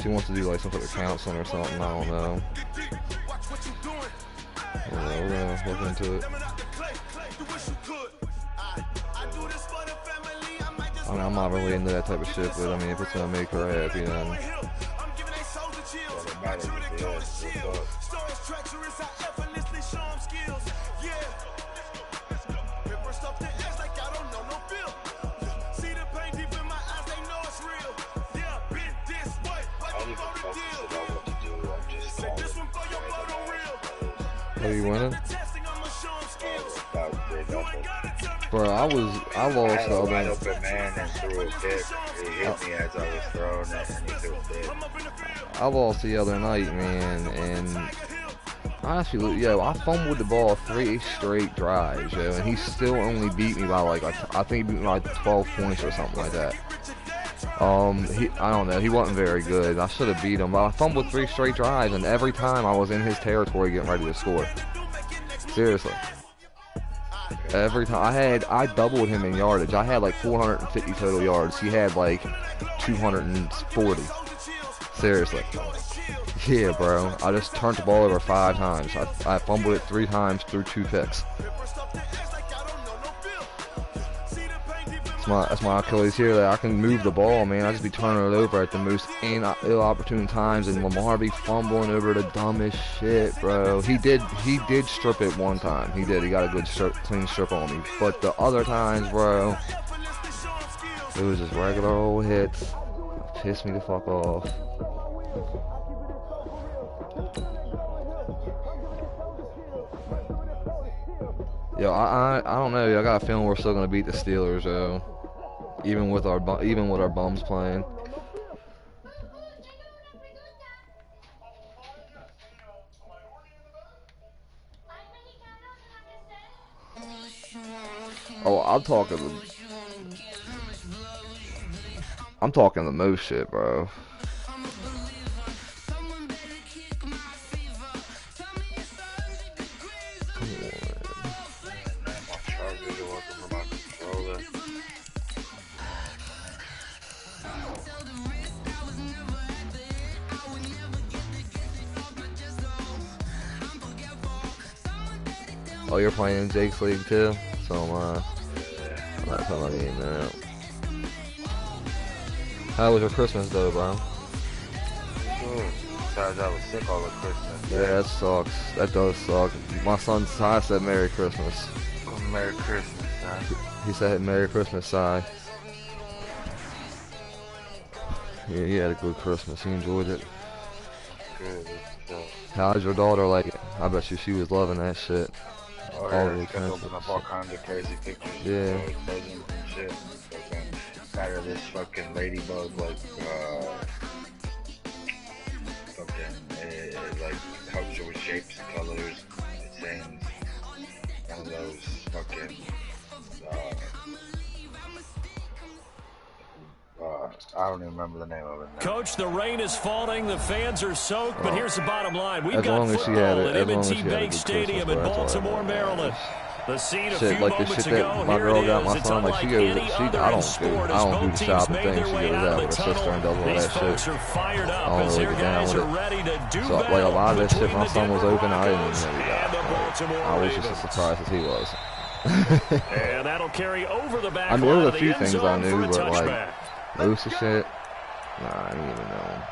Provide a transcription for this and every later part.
He wants to do like some sort of counseling or something. I don't know. Yeah, we're gonna look into it. I mean, I'm not really into that type of shit, but I mean, if it's gonna make her happy, then. Are you winning? Bro, I lost the other wide open man and threw a pick. He hit me as I was throwing it, and he threw a pick. I lost the other night, man, and honestly, yo, I fumbled the ball 3 straight drives, yo, and he still only beat me by like I think he beat me by 12 points or something like that. I don't know, he wasn't very good. I should have beat him, but I fumbled 3 straight drives, and every time I was in his territory getting ready to score. Seriously. Every time I doubled him in yardage. I had like 450 total yards. He had like 240. Seriously. Yeah, bro. I just turned the ball over 5 times. I fumbled it 3 times through 2 picks. That's my Achilles here, that I can move the ball, man. I just be turning it over at the most ill-opportune times, and Lamar be fumbling over the dumbest shit, bro. He did strip it one time. He did. He got a good clean strip on me. But the other times, bro, it was just regular old hits. It pissed me the fuck off. Yo, I don't know. I got a feeling we're still gonna beat the Steelers, though. Even with our bums playing. Oh, I'm talking the most shit, bro. Oh, you're playing in Jake's league too? So am I. That's how my game now. How was your Christmas though, bro? Besides, I was sick all of Christmas. Yeah, that sucks. That does suck. My son Sai said Merry Christmas. Oh, Merry Christmas, son. He said Merry Christmas, Sai. Yeah, he had a good Christmas. He enjoyed it. Good. How's your daughter like it? I bet she was loving that shit. Oh, yeah, she kept opening up all kinds of crazy pictures. Yeah. Presents and shit. Got her this fucking ladybug, like, it like helps you with shapes and colors. It sings one of those fucking, I don't even remember the name of it now. Coach, the rain is falling, the fans are soaked, but here's the bottom line. We've as got long as football at she M&T Bank Stadium in Baltimore, Maryland. The scene a few like the moments shit ago, that my here girl it got is. my It's son, like unlike she goes, any I other in don't sport do as the both teams shopping make thing. their She way goes out out of with the her sister and does tunnel. all These that folks shit. are fired up I don't as really their get down guys with are it. ready to do So like a battle lot of this shit, between my the son was Denver open. I didn't even Broncos know he and the got. Baltimore I was just as Ravens. surprised as he was. And that'll carry over the back I mean, there line was of a the few end things I zone for knew, a but like touchback. most of shit, nah, I didn't even know.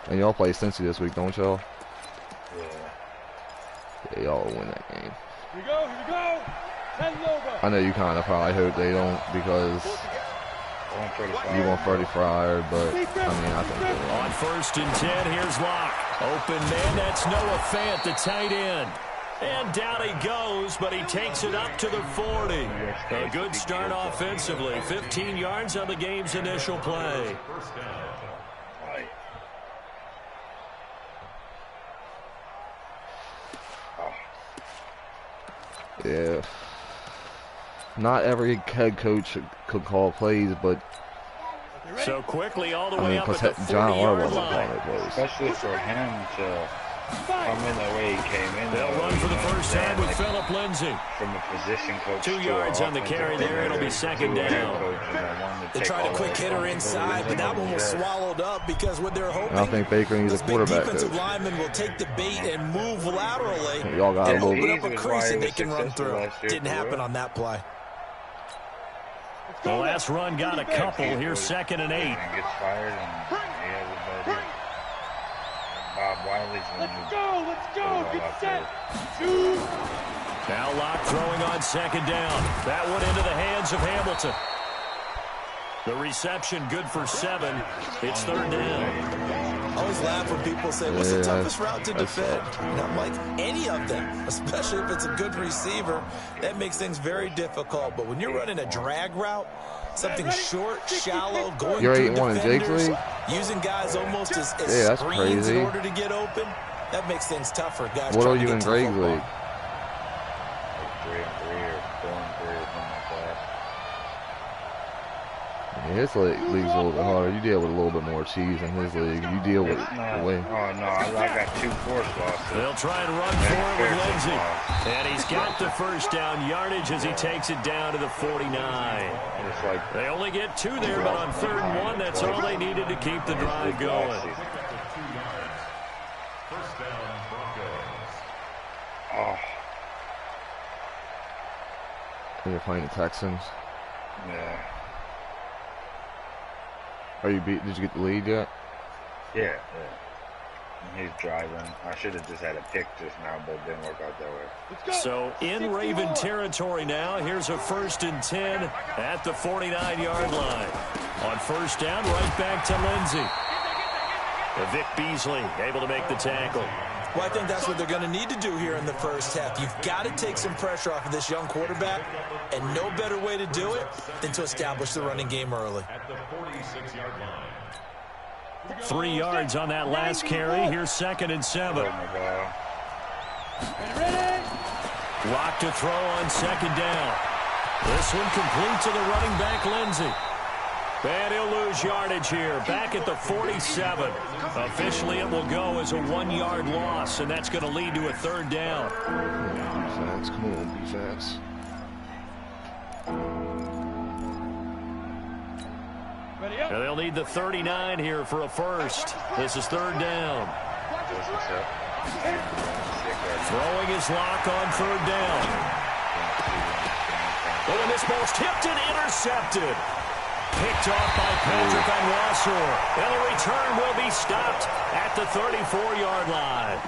And y'all play Cincy this week, don't y'all? Yeah, y'all will win that game. Here we go, here we go. I know you kind of probably hope they don't because you want Freddie Fryer, but I mean, I think they will. On 1st and 10, here's Locke. Open man, that's Noah Fant, the tight end. And down he goes, but he takes it up to the 40. A good start offensively. 15 yards on the game's initial play. Yeah. Not every head coach could call plays, but So quickly all the I way mean, up because at the John 40-yard Harbaugh line. on it, please. Especially for him to come in the way he came in. They'll run for the first time with Phillip Lindsay. From a position coach 2 yards on the carry there. It'll be second down. They tried a quick hitter inside, but that one was swallowed up because what they're hoping. I think Baker needs a quarterback defensive coach. lineman will take the bait and move laterally Y'all got and a open little. up a crease that they can run through. Didn't happen on that play. The last run got a couple. Here's second and 8. And gets fired, and he has a buddy. Bob Wiley's one. Let's go. Get set. Now Locke throwing on second down. That one into the hands of Hamilton. The reception good for 7. It's third down. I always laugh when people say, what's the toughest route to defend? And I'm like, any of them, especially if it's a good receiver. That makes things very difficult. But when you're running a drag route, something short, shallow, going You're through 8-1 in Jake's defenders, league? using guys almost as that's screens crazy. in order to get open, that makes things tough for guys. What are trying to you get in to the Greg's football. league? Like 3-3 or 4-3 or something like that. Yeah, his league's a little bit harder. You deal with a little bit more cheese in his league. You deal with the way. Oh, no, I got 2 forced losses. They'll try and run for it with Lindsay. And he's got the first down yardage as he takes it down to the 49. It's like They only get 2 there, but on third and 1, that's all they needed to keep the drive going. oh, And you're playing the Texans. yeah. Are you beat? Did you get the lead yet? Yeah. And he's driving. I should have just had a pick just now, but it didn't work out that way. So in Raven territory now, here's a 1st and 10 at the 49-yard line. On first down, right back to Lindsay. Vic Beasley able to make the tackle. Well, I think that's what they're going to need to do here in the first half. You've got to take some pressure off of this young quarterback, and no better way to do it than to establish the running game early. 3 yards on that last carry. Here's 2nd and 7. Oh, my God. Lock to throw on second down. This one complete to the running back, Lindsay. And he'll lose yardage here, back at the 47. Officially, it will go as a 1-yard loss, and that's going to lead to a third down. Defense, come on, defense. And they'll need the 39 here for a first. This is third down. Throwing his Lock on third down. Oh, and this ball's tipped and intercepted. Picked off by Patrick Onwuasor. And the return will be stopped at the 34-yard line.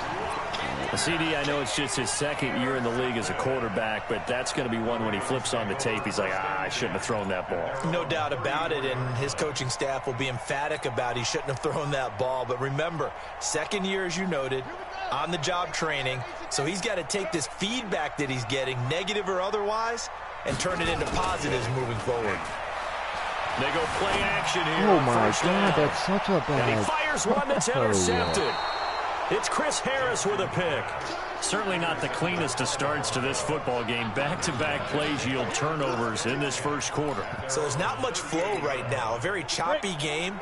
CD, I know it's just his 2nd year in the league as a quarterback, but that's going to be one when he flips on the tape. He's like, I shouldn't have thrown that ball. No doubt about it, and his coaching staff will be emphatic about he shouldn't have thrown that ball. But remember, 2nd year, as you noted, on-the-job training, so he's got to take this feedback that he's getting, negative or otherwise, and turn it into positives moving forward. They go play action here. Oh, my God, that's such a bad. And he fires one that's intercepted. Yeah. It's Chris Harris with a pick. Certainly not the cleanest of starts to this football game. Back-to-back plays yield turnovers in this first quarter. So there's not much flow right now. A very choppy game.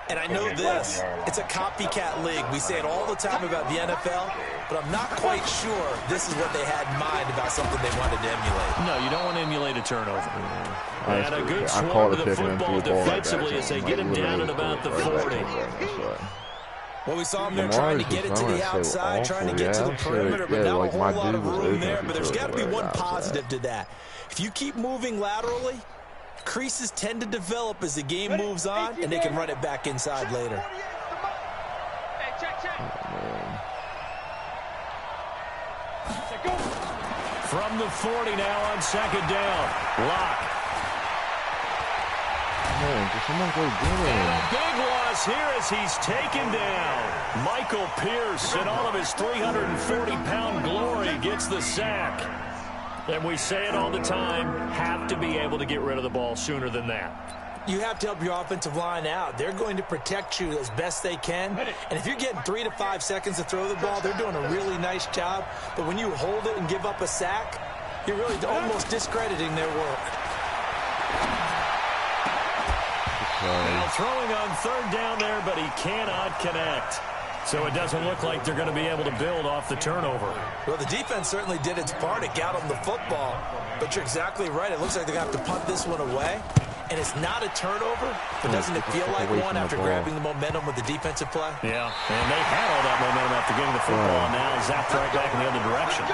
And I know this, it's a copycat league. We say it all the time about the NFL, but I'm not quite sure this is what they had in mind about something they wanted to emulate. No, you don't want to emulate a turnover. And a good I swarm called of a the pick and then football threw a ball right defensively back as they to get him down at literally about the right back 40. to him. That's right. Well, we saw him there Lamar's trying to just get it to throwing the so outside, trying to awful. get to the Yeah, perimeter, but yeah, not like a my whole lot dude of was room open there. if But he there's threw got to it be right one outside. positive to that. If you keep moving laterally, creases tend to develop as the game moves on, and they can run it back inside later. From the 40 now on second down. Lock. Man, just someone go get And him. a big loss here as he's taken down. Michael Pierce in all of his 340-pound glory gets the sack. And we say it all the time, have to be able to get rid of the ball sooner than that. You have to help your offensive line out. They're going to protect you as best they can. And if you're getting 3 to 5 seconds to throw the ball, they're doing a really nice job. But when you hold it and give up a sack, you're really almost discrediting their work. Now throwing on third down there, but he cannot connect. So it doesn't look like they're going to be able to build off the turnover. Well, the defense certainly did its part. It got them the football. But you're exactly right. It looks like they're going to have to punt this one away. And it's not a turnover, but doesn't it feel like one after grabbing the momentum with the defensive play? Yeah, and they had all that momentum after getting the football, and now zapped right back in the other direction.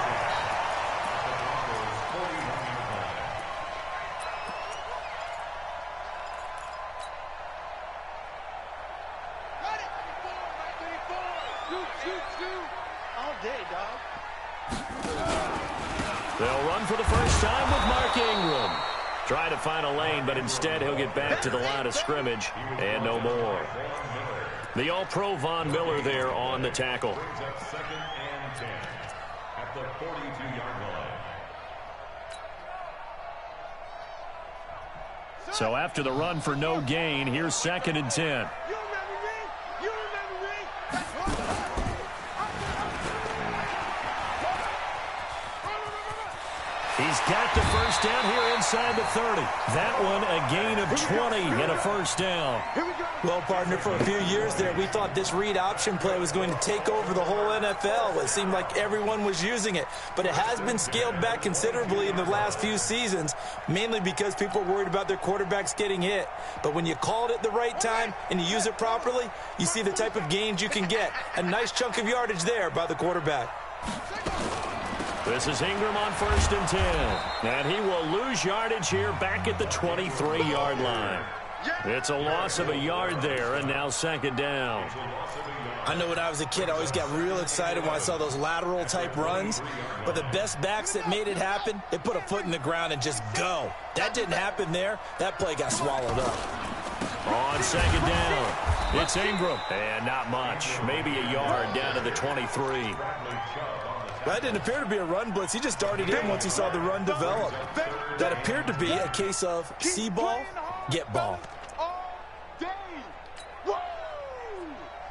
They'll run for the first time with Mark Ingram. Try to find a lane, but instead he'll get back to the line of scrimmage and no more. The All-Pro Von Miller there on the tackle. Second and 10 at the 42-yard line. So after the run for no gain, here's second and 10. He's got the first down here inside the 30. That one a gain of 20 and a first down. Well, partner, for a few years there, we thought this read option play was going to take over the whole NFL. It seemed like everyone was using it. But it has been scaled back considerably in the last few seasons, mainly because people are worried about their quarterbacks getting hit. But when you call it at the right time and you use it properly, you see the type of gains you can get. A nice chunk of yardage there by the quarterback. This is Ingram on first and 10. And he will lose yardage here back at the 23-yard line. It's a loss of a yard there, and now second down. I know when I was a kid, I always got real excited when I saw those lateral-type runs. But the best backs that made it happen, they put a foot in the ground and just go. That didn't happen there. That play got swallowed up. On second down, it's Ingram. And not much. Maybe a yard down to the 23. That didn't appear to be a run blitz. He just darted in once he saw the run develop. That appeared to be a case of see ball, get ball.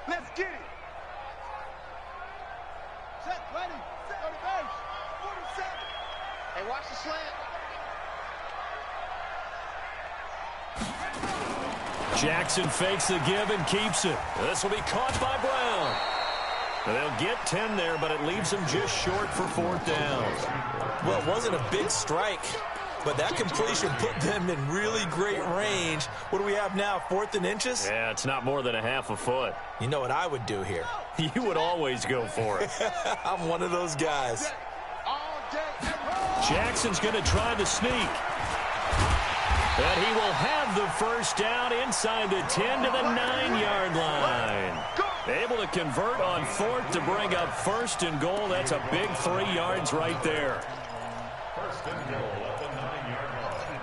Let's get it. Set, ready, set, on the bench. 47. Hey, watch the slant. Jackson fakes the give and keeps it. This will be caught by Brown. They'll get 10 there, but it leaves them just short for fourth down. Well, it wasn't a big strike, but that completion put them in really great range. What do we have now, 4th and inches? Yeah, it's not more than a half a foot. You know what I would do here? You would always go for it. I'm one of those guys. Jackson's going to try to sneak. But he will have the first down inside the 10 to the 9-yard line. Able to convert on fourth to bring up first and goal. That's a big 3 yards right there. First and goal at the 9-yard line.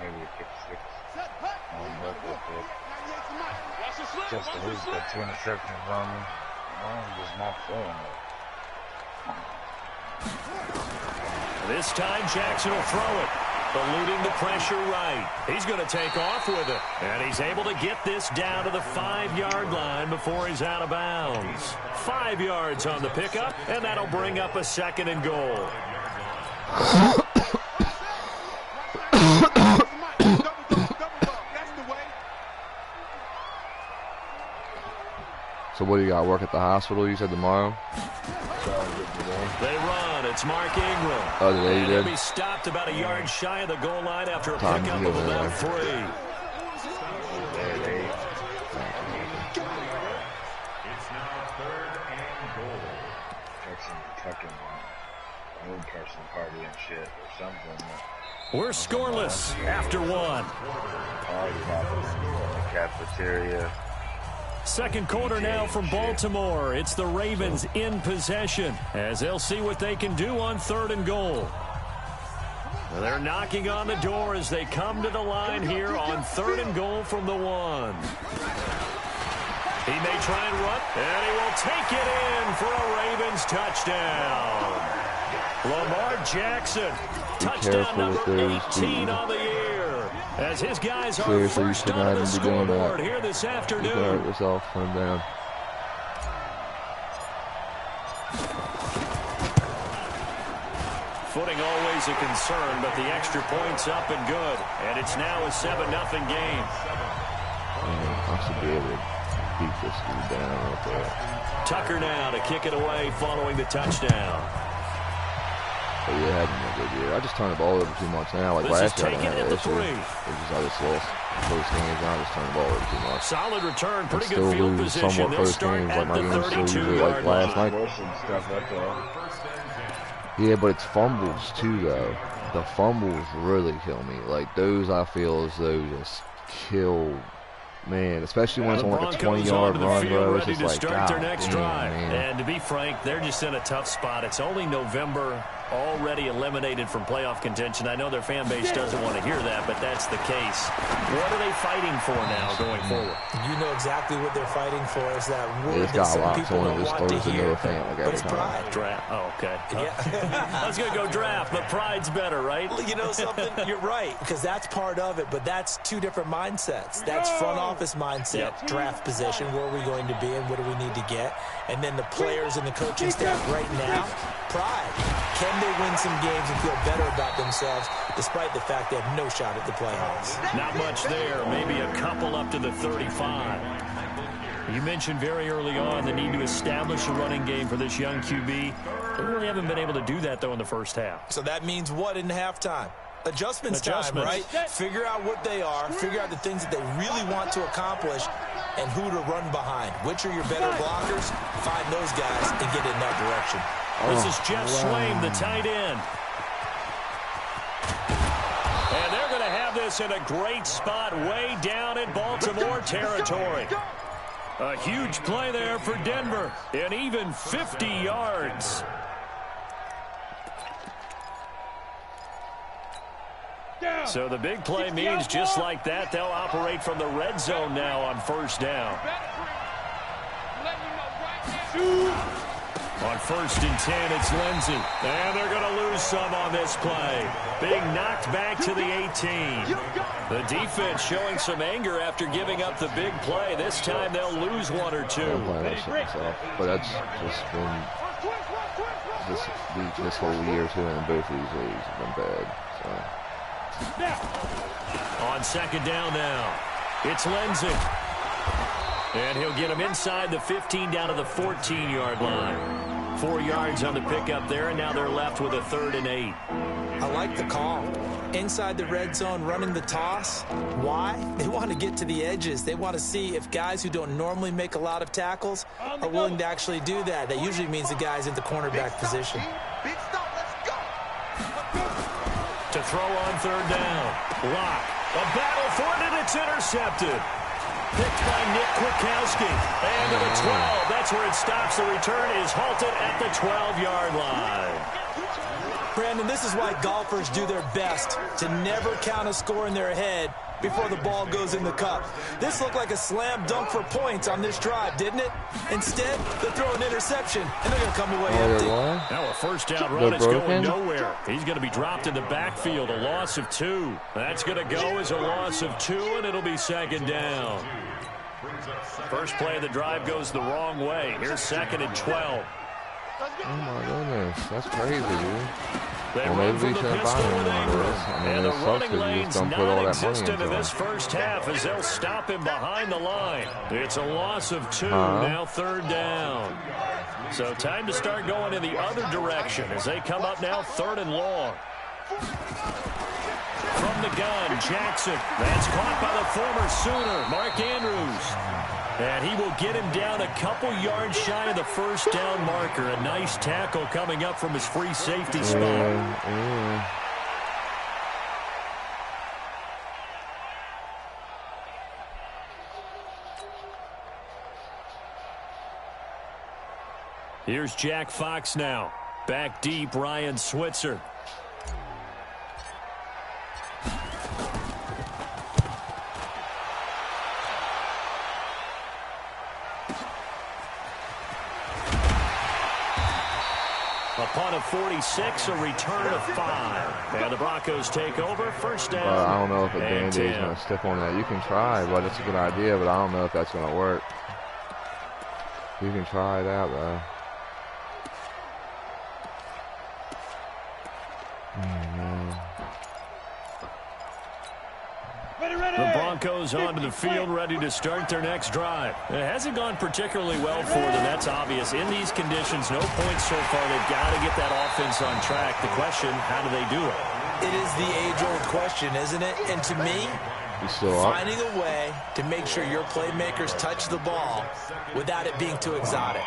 Maybe a kick 6. Just to lose that 2 interceptions on me. I'm just not throwing it. This time Jackson will throw it, eluding the pressure right. He's going to take off with it, and he's able to get this down to the 5-yard line before he's out of bounds. 5 yards on the pickup, and that'll bring up a second and goal. So what do you got? Work at the hospital, you said tomorrow? They run. It's Mark Ingram. Oh, today you did? He'll be stopped about a yard shy of the goal line after a Time pickup to of go about there. 3. It's now 3rd and goal. Jackson fucking old person party and shit or something. We're scoreless after 1. Party happening in the cafeteria. Second quarter now from Baltimore. It's the Ravens in possession as they'll see what they can do on 3rd and goal. They're knocking on the door as they come to the line here on 3rd and goal from the 1. He may try and run, and he will take it in for a Ravens touchdown. Lamar Jackson, touchdown number 18 on the year. As his guys are Seriously, you first should not on the even be doing scoreboard that. here this You can afternoon. hurt yourself. Put him down. Footing always a concern, but the extra point's up and good. And it's now a 7-0 game. I should be able to beat this dude down real quick. Tucker now to kick it away following the touchdown. But yeah, having a good year. I just turned the ball over too much now. Like This last is year, I taken didn't at have the that issue. 3. It's just I just lost close games. Now I just turn the ball over too much. Solid return, I pretty still good field lose position. somewhat They'll close start games. at Like my the games still usually like 32-yard last line. night. Most and stuff, that's all. Yeah, but it's fumbles too, though. The fumbles really kill me. Like those, I feel as though just kill. Man, especially when it's The on like a Broncos 20-yard onto the run, field, bro. It's ready just to like, start their God next damn, drive. man. And to be frank, they're just in a tough spot. It's only November, already eliminated from playoff contention. I know their fan base doesn't want to hear that, but that's the case. What are they fighting for now going forward? You know exactly what they're fighting for. Is that word It's that got some lots people on it. don't Just want to throws into hear. a fan like But every it's time. pride. Draft. Oh, okay. Yeah. I was going to go draft, but pride's better, right? Well, you know something? You're right, because that's part of it, but that's two different mindsets. That's front office mindset, draft position, where are we going to be and what do we need to get? And then the players and the coaching staff right now, pride. Can they win some games and feel better about themselves despite the fact they have no shot at the playoffs? Not much there. Maybe a couple up to the 35. You mentioned very early on the need to establish a running game for this young QB. They really haven't been able to do that, though, in the first half. So that means what in halftime? Adjustments time, right? Figure out what they are, figure out the things that they really want to accomplish, and who to run behind. Which are your better blockers? Find those guys and get in that direction. This is Jeff Swaim, the tight end. And they're going to have this in a great spot way down in Baltimore territory. A huge play there for Denver, and even 50 yards. So the big play means just like that, they'll operate from the red zone now on first down. On 1st and 10, it's Lindsey. And they're going to lose some on this play. Being knocked back to the 18. The defense showing some anger after giving up the big play. This time they'll lose one or two. I'm playing that shit myself. But that's just been this whole year, too, and both of these leagues have been bad. So. On 2nd down now, it's Lindsey. And he'll get him inside the 15 down to the 14-yard line. 4 yards on the pickup there, and now they're left with a 3rd and 8. I like the call. Inside the red zone, running the toss. Why? They want to get to the edges. They want to see if guys who don't normally make a lot of tackles are willing to actually do that. That usually means the guy's in the cornerback position. Big stop, let's go. To throw on 3rd down. Lock. A battle for it, and it's intercepted. Picked by Nick Kwiatkowski. And to the 12. That's where it stops. The return is halted at the 12-yard line. Brandon, this is why golfers do their best to never count a score in their head before the ball goes in the cup. This looked like a slam dunk for points on this drive, didn't it? Instead, they throw an interception, and they're going to come away empty. Now a first down run is going nowhere. He's going to be dropped in the backfield, a loss of 2. That's going to go as a loss of 2, and it'll be 2nd down. First play of the drive goes the wrong way. Here's 2nd and 12. Oh my goodness, that's crazy, dude. They Well, run maybe from we the should have pistol bought him with one of Ingram. those. I mean, And it the sucks running 'cause you just lane's don't put all that money non-existent into in this him. first half as they'll stop him behind the line. It's a loss of 2, now 3rd down. So time to start going in the other direction as they come up now 3rd and long. From the gun, Jackson. That's caught by the former Sooner, Mark Andrews. And he will get him down a couple yards shy of the first down marker. A nice tackle coming up from his free safety spot. Here's Jack Fox now. Back deep, Ryan Switzer. A punt of 46, a return of 5. And the Broncos take over, first down. But I don't know if a Band-Aid is going to stick on that. You can try, but it's a good idea, but I don't know if that's going to work. You can try it out, though. The Broncos onto the field, ready to start their next drive. It hasn't gone particularly well for them. That's obvious. In these conditions, no points so far. They've got to get that offense on track. The question, how do they do it? It is the age-old question, isn't it? And to me, finding a way to make sure your playmakers touch the ball without it being too exotic.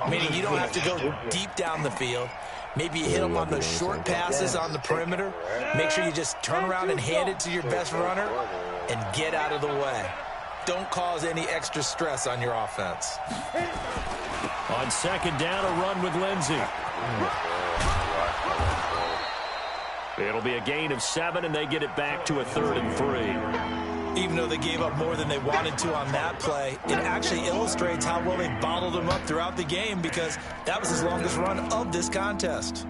Meaning you don't have to go deep down the field. Maybe you hit them on those short passes on the perimeter. Make sure you just turn around and hand it to your best runner and get out of the way. Don't cause any extra stress on your offense. On second down, a run with Lindsey. It'll be a gain of 7, and they get it back to a 3rd and 3. Even though they gave up more than they wanted to on that play, it actually illustrates how well they bottled them up throughout the game, because that was his longest run of this contest.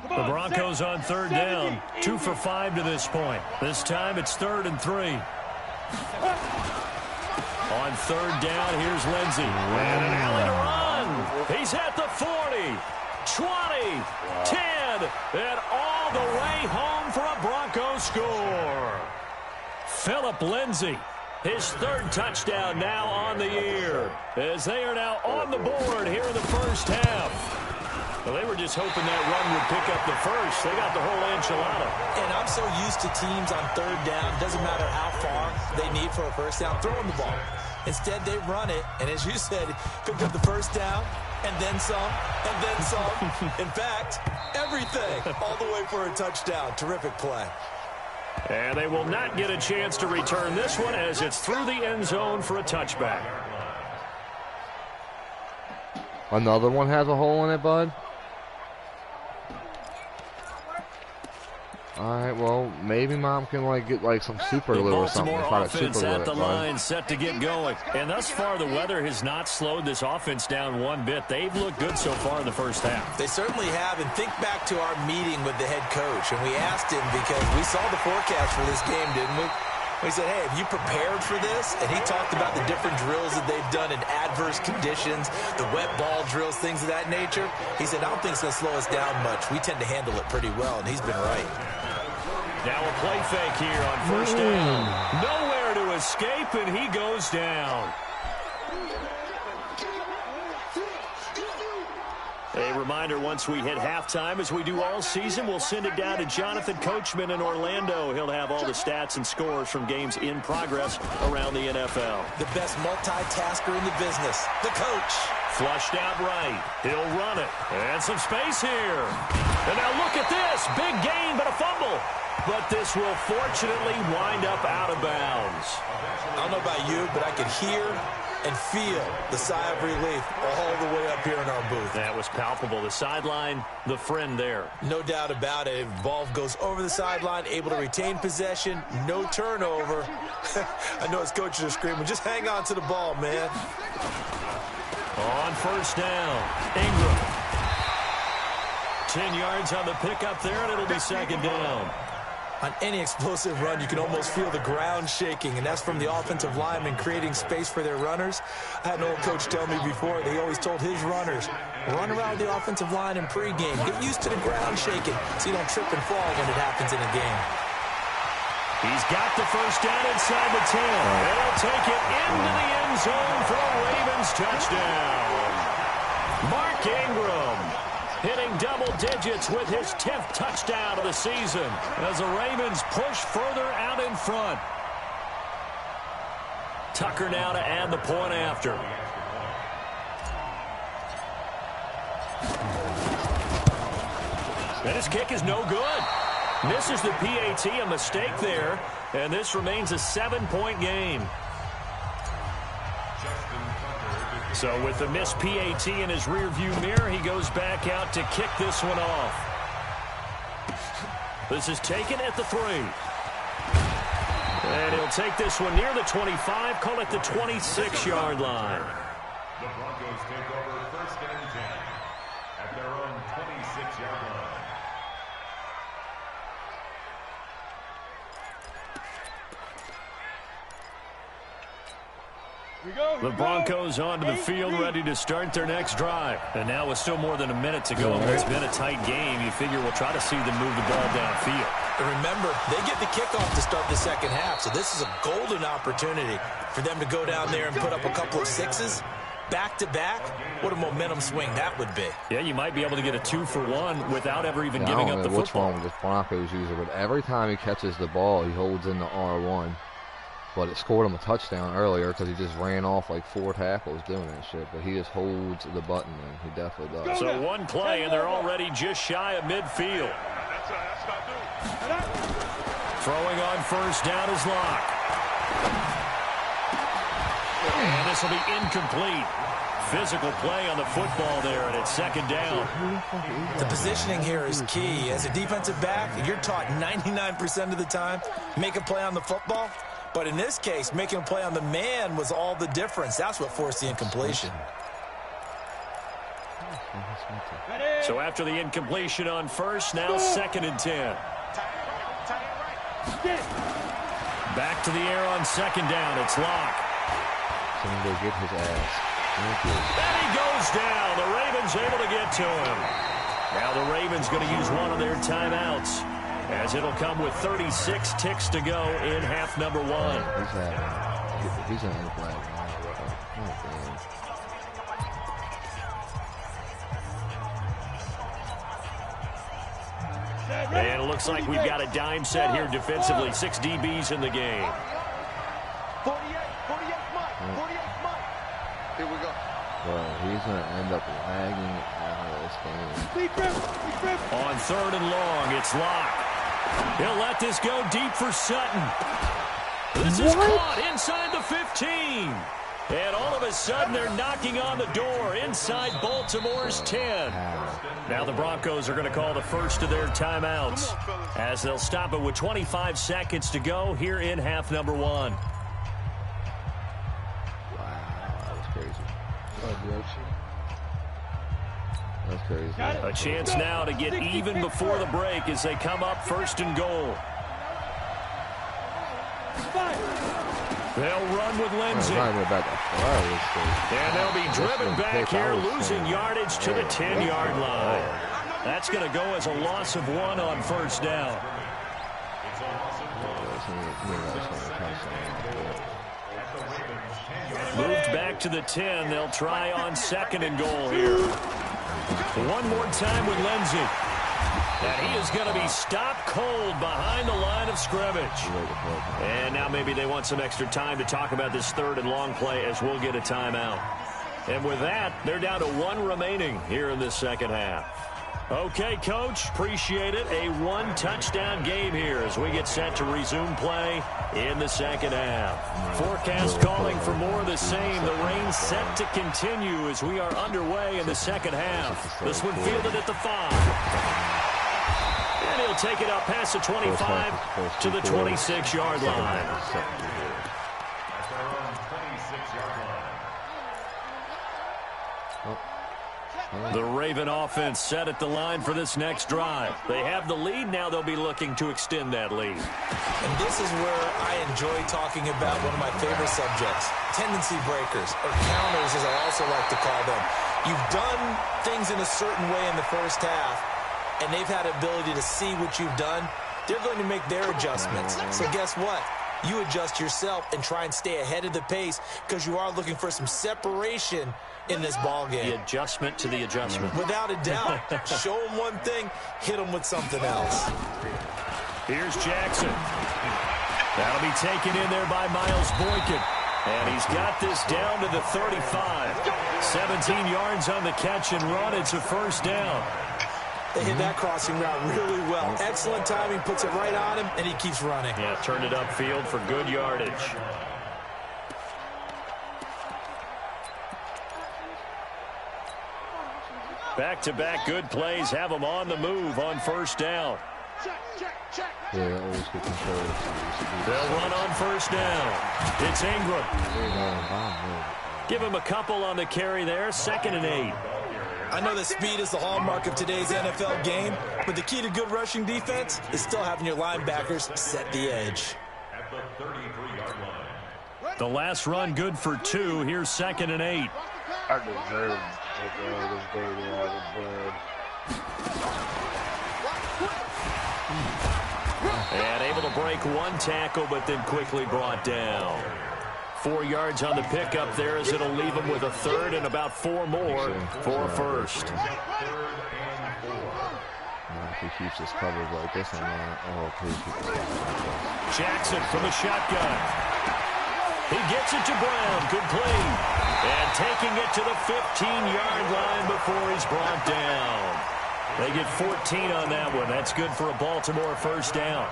The Broncos on third down, 2 for 5 to this point. This time it's 3rd and 3. On third down, here's Lindsey. And an alley to run. He's at the 40, 20, 10, and all the way home for a Broncos score. Phillip Lindsey, his 3rd touchdown now on the year, as they are now on the board here in the first half. Well, they were just hoping that run would pick up the first. They got the whole enchilada. And I'm so used to teams on third down, doesn't matter how far they need for a first down, throwing the ball. Instead, they run it, and as you said, picked up the first down, and then some, and then some. In fact, everything, all the way for a touchdown. Terrific play. And they will not get a chance to return this one, as it's through the end zone for a touchback. Another one has a hole in it, bud. All right, well, maybe Mom can get some super glue or something. Baltimore offense at the line, set to get going. And thus far, the weather has not slowed this offense down one bit. They've looked good so far in the first half. They certainly have. And think back to our meeting with the head coach, and we asked him, because we saw the forecast for this game, didn't we? We said, hey, have you prepared for this? And he talked about the different drills that they've done in adverse conditions, the wet ball drills, things of that nature. He said, I don't think it's going to slow us down much. We tend to handle it pretty well, and he's been right. Now a play fake here on first down. Nowhere to escape, and he goes down. A reminder, once we hit halftime, as we do all season, we'll send it down to Jonathan Coachman in Orlando. He'll have all the stats and scores from games in progress around the NFL. The best multitasker in the business, the coach. Flushed out right. He'll run it. And some space here. And now look at this. Big gain, but a fumble. But this will fortunately wind up out of bounds. I don't know about you, but I could hear and feel the sigh of relief all the way up here in our booth. That was palpable. The sideline, the friend there. No doubt about it. Ball goes over the sideline, able to retain possession, no turnover. I know his coaches are screaming, just hang on to the ball, man. On first down, Ingram. 10 yards on the pickup there, and it'll be second down. On any explosive run, you can almost feel the ground shaking, and that's from the offensive linemen creating space for their runners. I had an old coach tell me before, they always told his runners, run around the offensive line in pregame. Get used to the ground shaking so you don't trip and fall when it happens in a game. He's got the first down inside the 10. And he'll take it into the end zone for a Ravens touchdown. Mark Ingram hitting double digits with his 10th touchdown of the season as the Ravens push further out in front. Tucker now to add the point after. And his kick is no good. Misses the PAT, a mistake there, and this remains a 7-point game. So with the missed PAT in his rearview mirror, he goes back out to kick this one off. This is taken at the 3. And he'll take this one near the 25, call it the 26-yard line. The Broncos take over first and 10 at their own The Broncos onto the field, ready to start their next drive. And now with still more than a minute to go, it's been a tight game. You figure we'll try to see them move the ball downfield. And remember, they get the kickoff to start the second half, so this is a golden opportunity for them to go down there and put up a couple of sixes. Back-to-back, what a momentum swing that would be. Yeah, you might be able to get a 2-for-1 without ever even giving up the what's football. wrong with this Broncos user, but every time he catches the ball, he holds in the R1. But it scored him a touchdown earlier because he just ran off like 4 tackles doing that shit. But he just holds the button, and he definitely does. So one play, and they're already just shy of midfield. Throwing on first down is Locke. And this will be incomplete. Physical play on the football there, and it's second down. The positioning here is key. As a defensive back, you're taught 99% of the time, make a play on the football. But in this case, making a play on the man was all the difference. That's what forced the incompletion. So after the incompletion on first, now second and 10. Back to the air on second down. It's Locke. Someone go get his ass. And he goes down. The Ravens able to get to him. Now the Ravens going to use one of their timeouts, as it'll come with 36 ticks to go in half number 1. He's in the flag. And it looks like we've got a dime set here defensively. 6 DBs in the game. 48 Mike. Here we go. But he's going to end up lagging out of this game. On third and long, it's Locke. He'll let this go deep for Sutton. This is caught inside the 15. And all of a sudden, they're knocking on the door inside Baltimore's 10. Now the Broncos are going to call the first of their timeouts, as they'll stop it with 25 seconds to go here in half number 1. Wow, that was crazy. That's crazy. A chance now to get even before the break as they come up first and goal. They'll run with Lindsay. And they'll be driven back here, losing yardage to the 10-yard line. That's going to go as a loss of 1 on first down. Moved back to the 10. They'll try on second and goal here. One more time with Lindsay. And he is going to be stopped cold behind the line of scrimmage. And now maybe they want some extra time to talk about this third and long play, as we'll get a timeout. And with that, they're down to 1 remaining here in this second half. Okay, Coach, appreciate it. A 1-touchdown game here as we get set to resume play in the second half. Forecast calling for more of the same. The rain set to continue as we are underway in the second half. This one fielded at the 5. And he'll take it up past the 25 to the 26-yard line. The Raven offense set at the line for this next drive. They have the lead. Now they'll be looking to extend that lead. And this is where I enjoy talking about one of my favorite subjects, tendency breakers, or counters as I also like to call them. You've done things in a certain way in the first half, and they've had the ability to see what you've done. They're going to make their adjustments. So guess what? You adjust yourself and try and stay ahead of the pace, because you are looking for some separation in this ball game. The adjustment to the adjustment. Without a doubt. Show them one thing, hit them with something else. Here's Jackson. That'll be taken in there by Miles Boykin. And he's got this down to the 35. 17 yards on the catch and run. It's a first down. They hit that crossing route really well. Excellent timing, puts it right on him, and he keeps running. Yeah, turned it upfield for good yardage. Back-to-back good plays have them on the move on first down. Yeah, always get control. They'll run on first down. It's Ingram. Give him a couple on the carry there. 2nd and 8. I know that speed is the hallmark of today's NFL game, but the key to good rushing defense is still having your linebackers set the edge. At the 33-yard line. The last run good for 2. Here's 2nd and 8. I deserve this baby out of blood. And able to break 1 tackle, but then quickly brought down. 4 yards on the pickup there, as it'll leave him with a 3rd and about 4 more for a first. If he keeps his coverage like this, I'm not. Oh, please keep his coverage. Jackson from the shotgun. He gets it to Brown, complete. And taking it to the 15-yard line before he's brought down. They get 14 on that one. That's good for a Baltimore first down.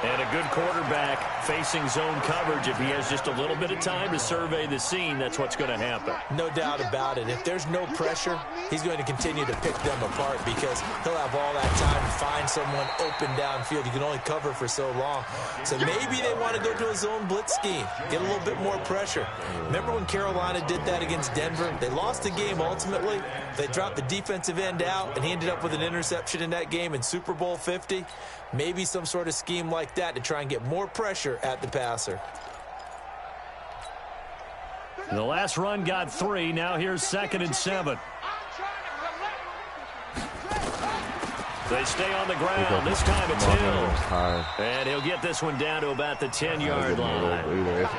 And a good quarterback facing zone coverage. If he has just a little bit of time to survey the scene, that's what's going to happen. No doubt about it. If there's no pressure, he's going to continue to pick them apart because he'll have all that time to find someone open downfield. You can only cover for so long. So maybe they want to go to a zone blitz scheme, get a little bit more pressure. Remember when Carolina did that against Denver? They lost the game ultimately. They dropped the defensive end out, and he ended up with an interception in that game in Super Bowl 50. Maybe some sort of scheme like that to try and get more pressure at the passer. The last run got 3. Now here's 2nd and 7. They stay on the ground. This time it's Hill. And he'll get this one down to about the 10-yard line.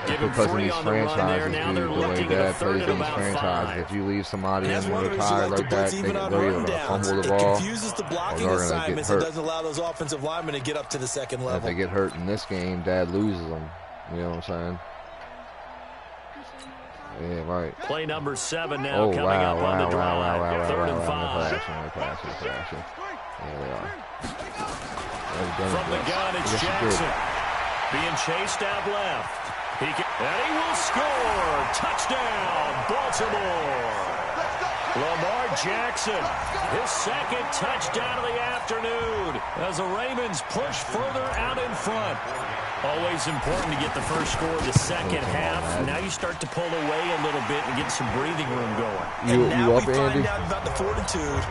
Give him 3 on the run there. Now they're looking at a 3rd and about 5. If you leave somebody in the tire like that, they can fumble the ball. It confuses the blocking assignments and doesn't allow those offensive linemen to get up to the second level. If they get hurt in this game, Dad loses them. You know what I'm saying? Yeah, right. Play number 7 now coming up on the drive. 3rd and 5. There they are. From the gun, it's Jackson. Being chased out left. And he will score. Touchdown, Baltimore. Lamar Jackson, his 2nd touchdown of the afternoon as the Ravens push further out in front. Always important to get the first score of the second half. Now you start to pull away a little bit and get some breathing room going. And now you we find out about the fortitude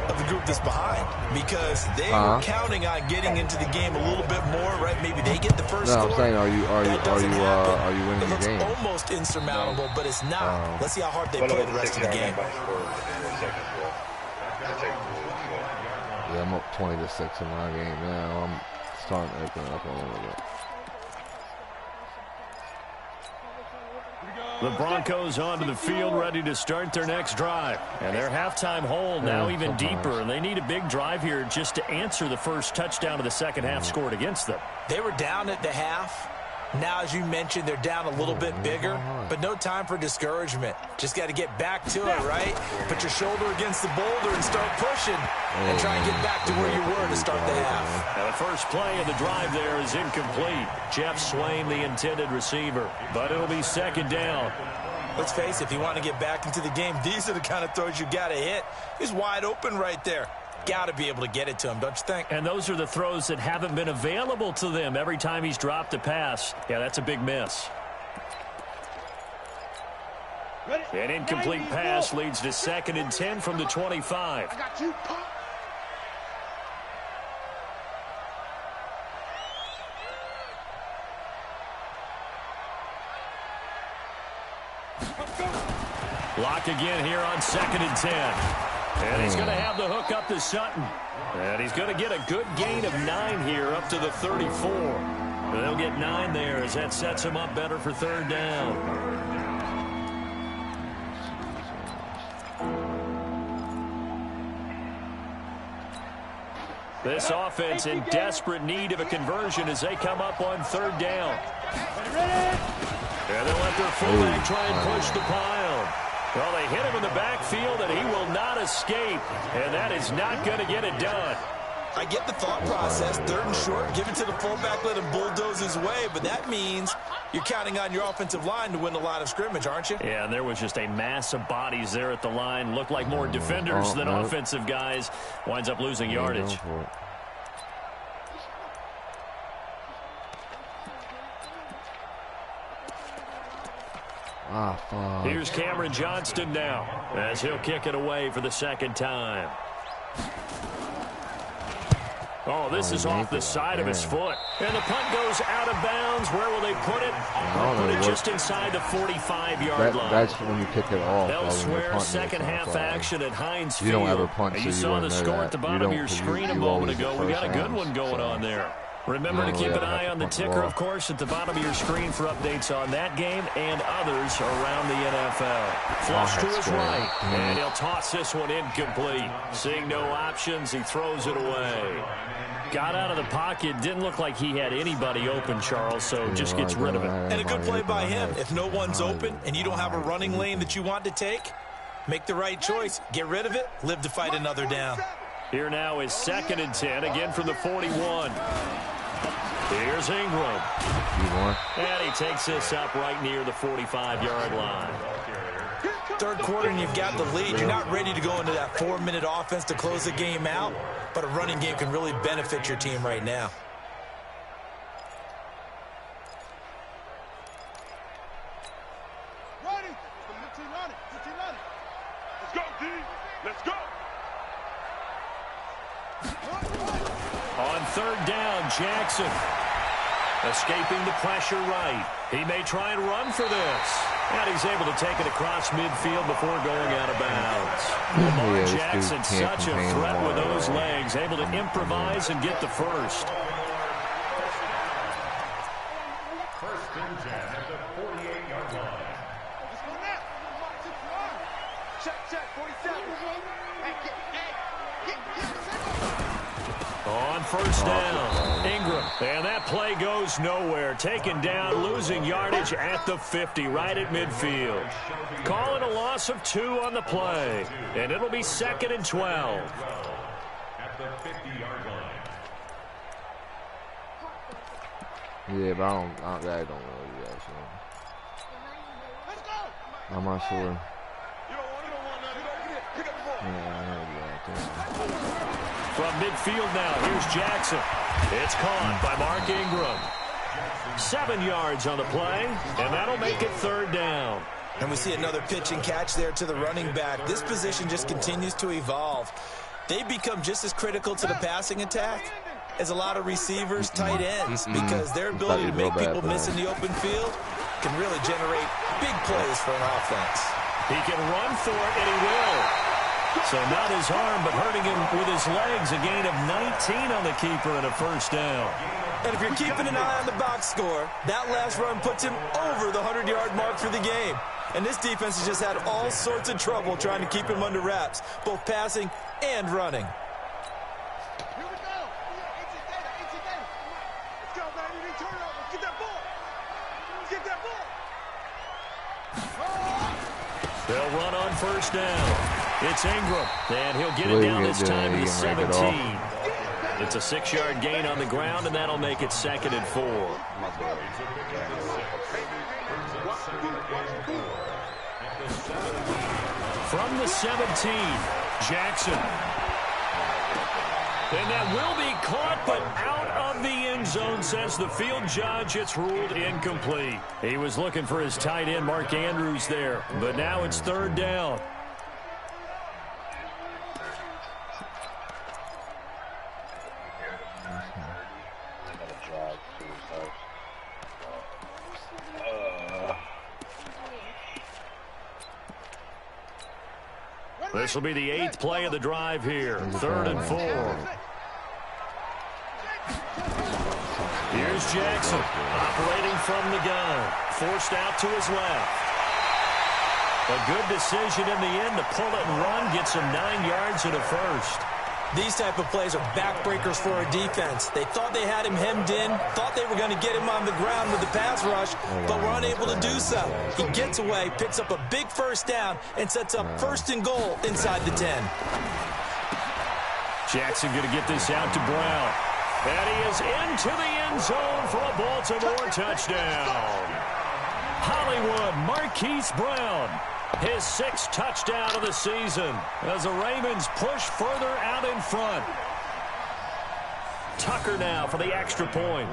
of the group that's behind, because they were counting on getting into the game a little bit more, right? Maybe they get the first score. No, I'm saying, are you winning the game? It looks almost insurmountable, but it's not. Let's see how hard they play the rest of the game. Yeah, I'm up 20-6 in my game now. I'm starting to open up a little bit. The Broncos onto the field, ready to start their next drive. And their halftime hole now even deeper. And they need a big drive here just to answer the first touchdown of the second half scored against them. They were down at the half. Now, as you mentioned, they're down a little bit bigger, but no time for discouragement. Just got to get back to it, right? Put your shoulder against the boulder and start pushing and try and get back to where you were to start the half. Now, the first play of the drive there is incomplete. Jeff Swain, the intended receiver, but it'll be 2nd down. Let's face it, if you want to get back into the game, these are the kind of throws you got to hit. He's wide open right there. Got to be able to get it to him, don't you think? And those are the throws that haven't been available to them every time he's dropped a pass. Yeah, that's a big miss. An incomplete pass leads to 2nd and 10 from the 25. I got you. Block again here on 2nd and 10. And he's going to have the hook up to Sutton. And he's going to get a good gain of 9 here up to the 34. They'll get 9 there as that sets him up better for 3rd down. This offense in desperate need of a conversion as they come up on 3rd down. And they'll let their fullback try and push the pile. Well, they hit him in the backfield, and he will not escape. And that is not going to get it done. I get the thought process. 3rd and short, give it to the fullback, let him bulldoze his way. But that means you're counting on your offensive line to win the line of scrimmage, aren't you? Yeah, and there was just a mass of bodies there at the line. Looked like more defenders than offensive guys. Winds up losing yardage. Ah, fuck. Here's Cameron Johnston now as he'll kick it away for the second time. Oh, this is off the side of his foot. And the punt goes out of bounds. Where will they put it? They'll put it just inside the 45-yard line. That's when you kick it off. Elsewhere, second half action at Heinz Field. You don't ever punt, so you saw the score at the bottom of your screen a moment ago. We got a good one going on there. Remember to keep an eye on the ticker, of course, at the bottom of your screen for updates on that game and others around the NFL. Flush to his right, and he'll toss this one incomplete. Seeing no options, he throws it away. Got out of the pocket. Didn't look like he had anybody open, Charles, so just gets rid of it. And a good play by him. If no one's open and you don't have a running lane that you want to take, make the right choice. Get rid of it. Live to fight another down. Here now is 2nd and 10, again from the 41. Here's Ingram. And he takes this up right near the 45-yard line. Third quarter and you've got the lead. You're not ready to go into that 4-minute offense to close the game out, but a running game can really benefit your team right now. Ready? 15 running. 15 running. Let's go, D. Let's go. On 3rd down, Jackson. Escaping the pressure right. He may try and run for this. And he's able to take it across midfield before going out of bounds. Lamar Jackson, such a threat with those legs. Able to improvise and get the first. First and 10 at the 48-yard line. Let's go now. Check, 47. On 1st down, Ingram. And that play goes nowhere. Taken down, losing yardage at the 50, right at midfield. Calling a loss of 2 on the play. And it'll be 2nd and 12. At the 50-yard line. Yeah, but I don't really do that, so. Let's go. I'm not sure. You don't want nothing. Pick up the ball. Yeah, I heard that. From midfield now, here's Jackson. It's caught by Mark Ingram. 7 yards on the play, and that'll make it 3rd down. And we see another pitch and catch there to the running back. This position just continues to evolve. They become just as critical to the passing attack as a lot of receivers, tight ends, because their ability to make people miss in the open field can really generate big plays for an offense. He can run for it, and he will. So not his arm, but hurting him with his legs. A gain of 19 on the keeper and a 1st down. And if you're keeping an eye on the box score, that last run puts him over the 100-yard mark for the game. And this defense has just had all sorts of trouble trying to keep him under wraps, both passing and running. Here we go. It's data. Let's go, man. You need to turn it over. Get that ball. Get that ball. They'll run on 1st down. It's Ingram, and he'll get it down this time to the 17. It's a 6-yard gain on the ground, and that'll make it 2nd and 4. From the 17, Jackson. And that will be caught, but out of the end zone, says the field judge. It's ruled incomplete. He was looking for his tight end, Mark Andrews, there, but now it's 3rd down. This will be the 8th play of the drive here. 3rd and 4. Here's Jackson operating from the gun. Forced out to his left. A good decision in the end to pull it and run. Gets him 9 yards and a 1st. These type of plays are backbreakers for a defense. They thought they had him hemmed in, thought they were going to get him on the ground with the pass rush, but were unable to do so. He gets away, picks up a big 1st down, and sets up 1st and goal inside the 10. Jackson going to get this out to Brown. And he is into the end zone for a Baltimore touchdown. Hollywood Marquise Brown. His 6th touchdown of the season as the Ravens push further out in front. Tucker now for the extra point.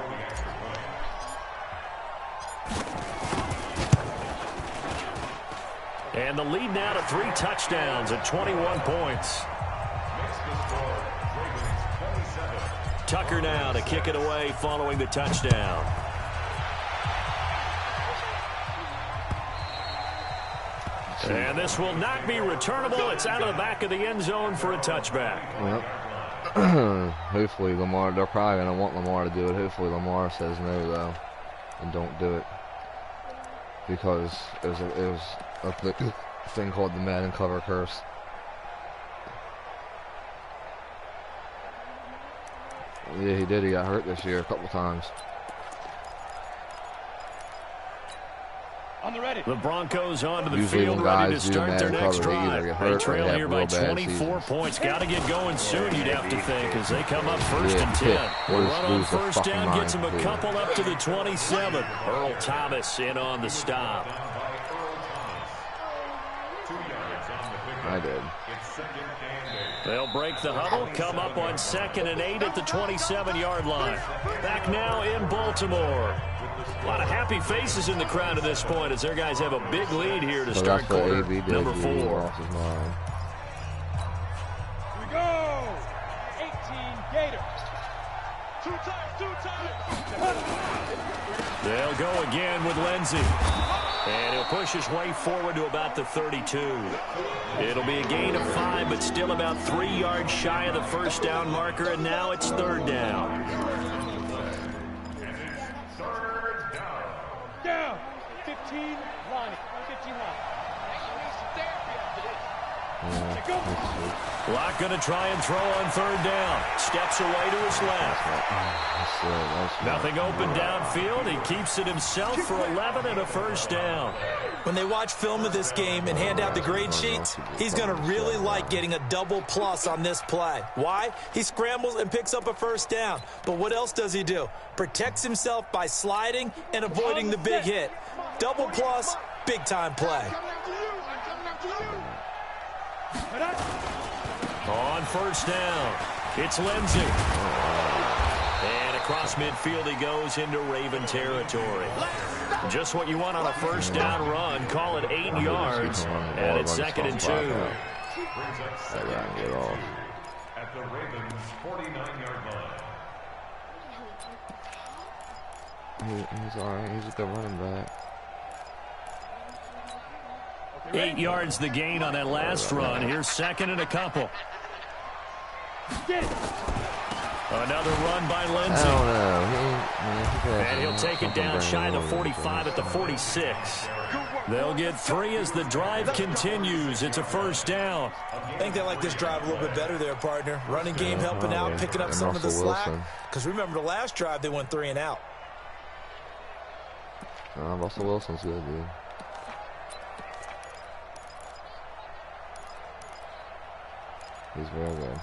And the lead now to 3 touchdowns at 21 points. Tucker now to kick it away following the touchdown. And this will not be returnable. It's out of the back of the end zone for a touchback. Yep. Hopefully Lamar, they're probably going to want Lamar to do it. Hopefully Lamar says no, though, and don't do it. Because it was a thing called the Madden cover curse. Yeah, he did. He got hurt this year a couple times. On the ready. The Broncos onto the Usually field, when ready to guys do start their man next cover, they either drive. get They hurt or trail they have here by real bad 24 seasons. points. Got to get going soon, you'd have to think, as they come up first Yeah, and 10. pick. The Or run just on lose the first fucking down gets him mind, a too. couple up to the 27. Earl Thomas in on the stop. I did. They'll break the huddle, come up on 2nd and 8 at the 27-yard line. Back now in Baltimore. A lot of happy faces in the crowd at this point as their guys have a big lead here to So start that's what quarter AB did. number He 4. lost his mind. Here we go. 18 Gators. Two times. They'll go again with Lindsey. And he'll push his way forward to about the 32. It'll be a gain of 5, but still about 3 yards shy of the first down marker, and now it's 3rd down. Down. 15 line. 15 line. Locke going to try and throw on 3rd down. Steps away to his left. Nothing open downfield. He keeps it himself for 11 and a first down. When they watch film of this game and hand out the grade sheets, he's going to really like getting a double plus on this play. Why? He scrambles and picks up a first down. But what else does he do? Protects himself by sliding and avoiding the big hit. Double plus, big time play. On first down, it's Lindsey. And across midfield he goes into Raven territory. Just what you want on a first down run. Call it 8 yards, and it's 2nd and 2. Get off. At the Ravens' 49-yard line. He's alright. He's a good running back. 8 yards the gain on that last run. Here's 2nd and a couple. Another run by Lindsey. I don't know. And he'll take it down shy of the 45 at the 46. They'll get 3 as the drive continues. It's a first down. I think they like this drive a little bit better there, partner. Running game helping out, picking up some of the slack. Because remember the last drive, they went 3 and out. Russell Wilson's good, dude. He's real good.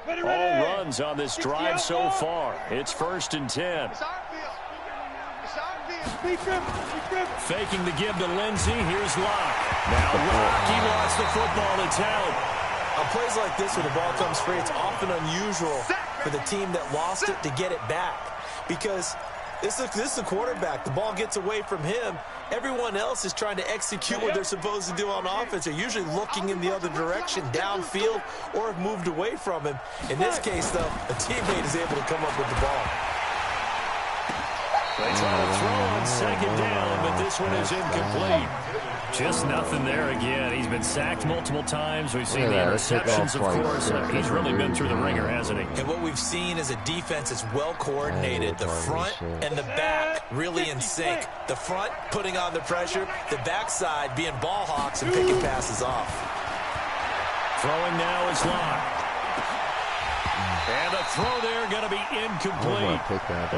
All runs on this drive so far. It's 1st and 10. Faking the give to Lindsey. Here's Locke. Now Locke, he lost the football. It's held. On plays like this where the ball comes free, it's often unusual for the team that lost it to get it back. Because this is the quarterback. The ball gets away from him. Everyone else is trying to execute what they're supposed to do on offense. They're usually looking in the other direction, downfield, or have moved away from him. In this case, though, a teammate is able to come up with the ball. They try to throw on 2nd down, but this one is incomplete. Just nothing there again. He's been sacked multiple times. We've seen the interceptions, of course. He's really been through the ringer, hasn't he? And what we've seen is a defense that's well coordinated. The front and the back really in sync. The front putting on the pressure. The backside being ball hawks and picking passes off. Throwing now is Locke. And the throw there going to be incomplete.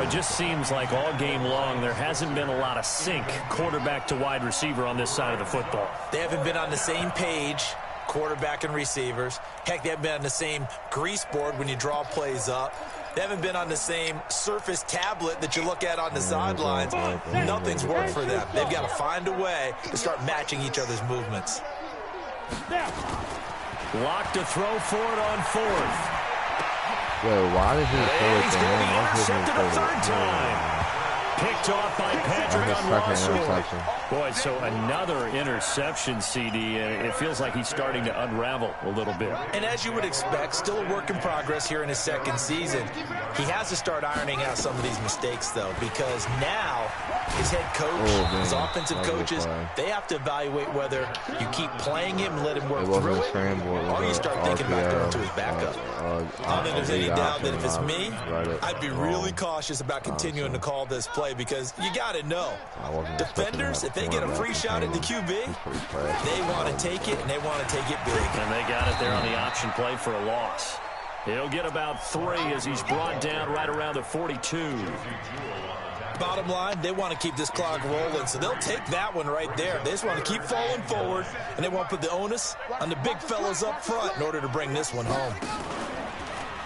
It just seems like all game long there hasn't been a lot of sync quarterback to wide receiver on this side of the football. They haven't been on the same page, quarterback and receivers. Heck, they haven't been on the same grease board when you draw plays up. They haven't been on the same surface tablet that you look at on the sidelines. Nothing's worked for them. They've got to find a way to start matching each other's movements. Locke to throw for it on 4th. Yo, why did he throw it He's to going to him? be intercepted a 3rd time. Picked off by Patrick His on second Russell. interception. Boy, so another interception, CD, and it feels like he's starting to unravel a little bit. And as you would expect, still a work in progress here in his second season. He has to start ironing out some of these mistakes, though, because now his head coach, his offensive coaches, they have to evaluate whether you keep playing him and let him work through it, or you start thinking about going to his backup. I don't think there's any doubt that if it's me, I'd be really cautious about continuing to call this play, because you got to know, defenders, if they get a free shot at the QB, they want to take it, and they want to take it big. And they got it there on the option play for a loss. He'll get about 3 as he's brought down right around the 42. Bottom line, they want to keep this clock rolling, so they'll take that one right there. They just want to keep falling forward, and they want to put the onus on the big fellas up front in order to bring this one home.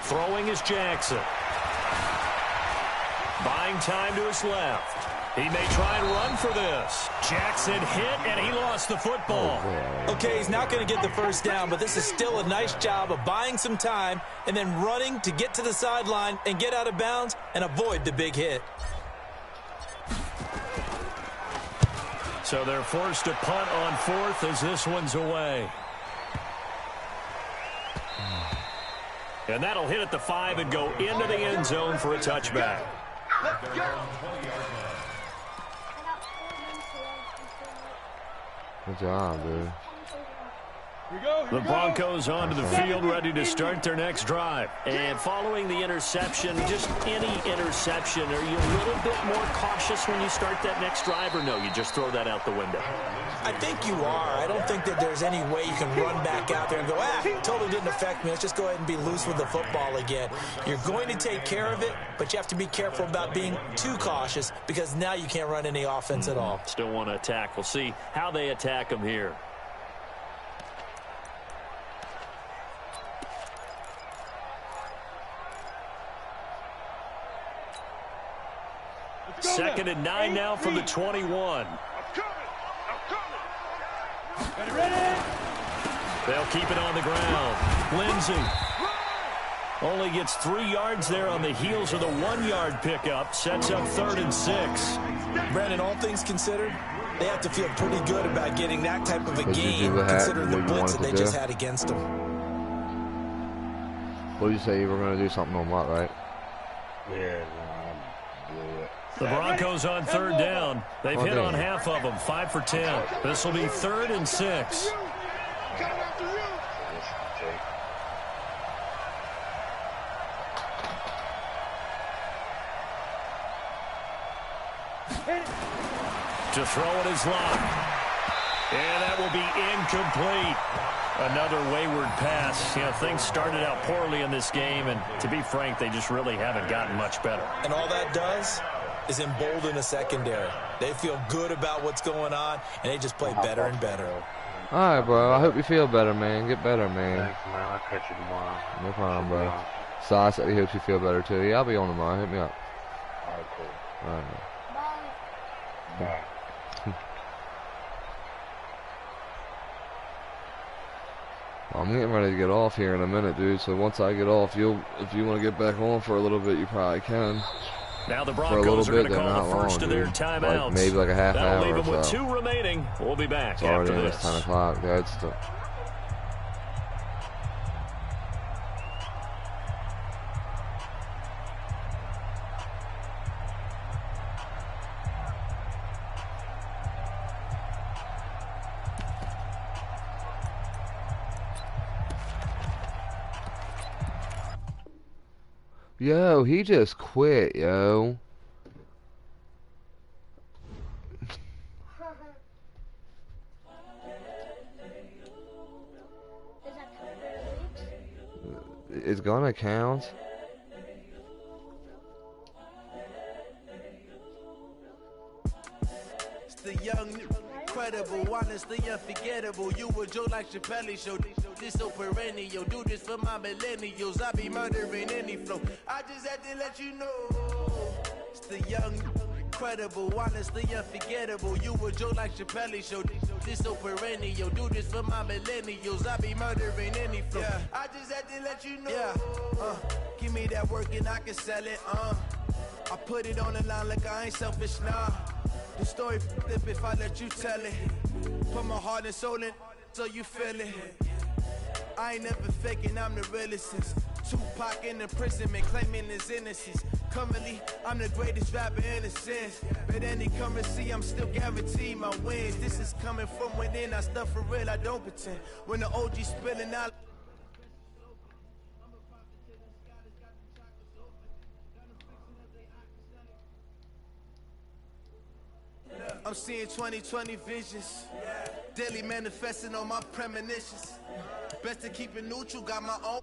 Throwing is Jackson. Buying time to his left. He may try and run for this. Jackson hit, and he lost the football. Okay, he's not going to get the first down, but this is still a nice job of buying some time and then running to get to the sideline and get out of bounds and avoid the big hit. So they're forced to punt on 4th as this one's away. And that'll hit at the 5 and go into the end zone for a touchback. Let's go. Good job, dude. The Broncos onto the field, ready to start their next drive. And following the interception, just any interception, are you a little bit more cautious when you start that next drive, or no, you just throw that out the window? I think you are. I don't think that there's any way you can run back out there and go, totally didn't affect me. Let's just go ahead and be loose with the football again. You're going to take care of it, but you have to be careful about being too cautious, because now you can't run any offense at all. Still want to attack. We'll see how they attack them here. Second and 9 now from the 21. They'll keep it on the ground. Lindsey only gets 3 yards there on the heels of the 1-yard pickup. Sets up 3rd and 6. Brandon, all things considered, they have to feel pretty good about getting that type of a game, considering the blitz that they just had against them. What did you say? You were going to do something on what, right? Yeah, I blew it. The Broncos on 3rd down. They've hit on half of them, 5 for 10. This will be 3rd and 6. To throw it is Locke. And that will be incomplete. Another wayward pass. You know, things started out poorly in this game, and to be frank, they just really haven't gotten much better. And all that does is embolden a secondary. They feel good about what's going on, and they just play better and better. All right, bro. I hope you feel better, man. Get better, man. Thanks, man. I'll catch you tomorrow. No problem, bro. So I said he hopes you feel better, too. Yeah, I'll be on tomorrow. Hit me up. All right, cool. All right, man. Bye. I'm getting ready to get off here in a minute, dude. So once I get off, if you want to get back on for a little bit, you probably can. Now the For a little Broncos are going bit, to they're call not the first long, of their dude. timeouts. Like maybe like a half That'll hour leave or them with so. 2 remaining. We'll be back It's after already this. it's 10 o'clock. Yeah, it's still. Yo, he just quit, yo. It's gonna count. It's the young, incredible, honestly unforgettable. You a Joe like Chappelle show. This so perennial. Do this for my millennials. I be murdering any flow. I just had to let you know. It's the young, incredible, honestly unforgettable. You a Joe like Chappelle show. This so perennial. Do this for my millennials. I be murdering any flow. Yeah. I just had to let you know. Yeah. Give me that work and I can sell it. I put it on the line like I ain't selfish, nah. The story flip if I let you tell it. Put my heart and soul in so you feel it. I ain't never faking, I'm the realest since Tupac in imprisonment, claiming his innocence. Currently, I'm the greatest rapper in a sense. But any currency, I'm still guaranteed my wins. This is coming from within, I stuff for real, I don't pretend. When the OG spilling out. I'm seeing 2020 visions. Daily manifesting on my premonitions. Best to keep it neutral, got my own.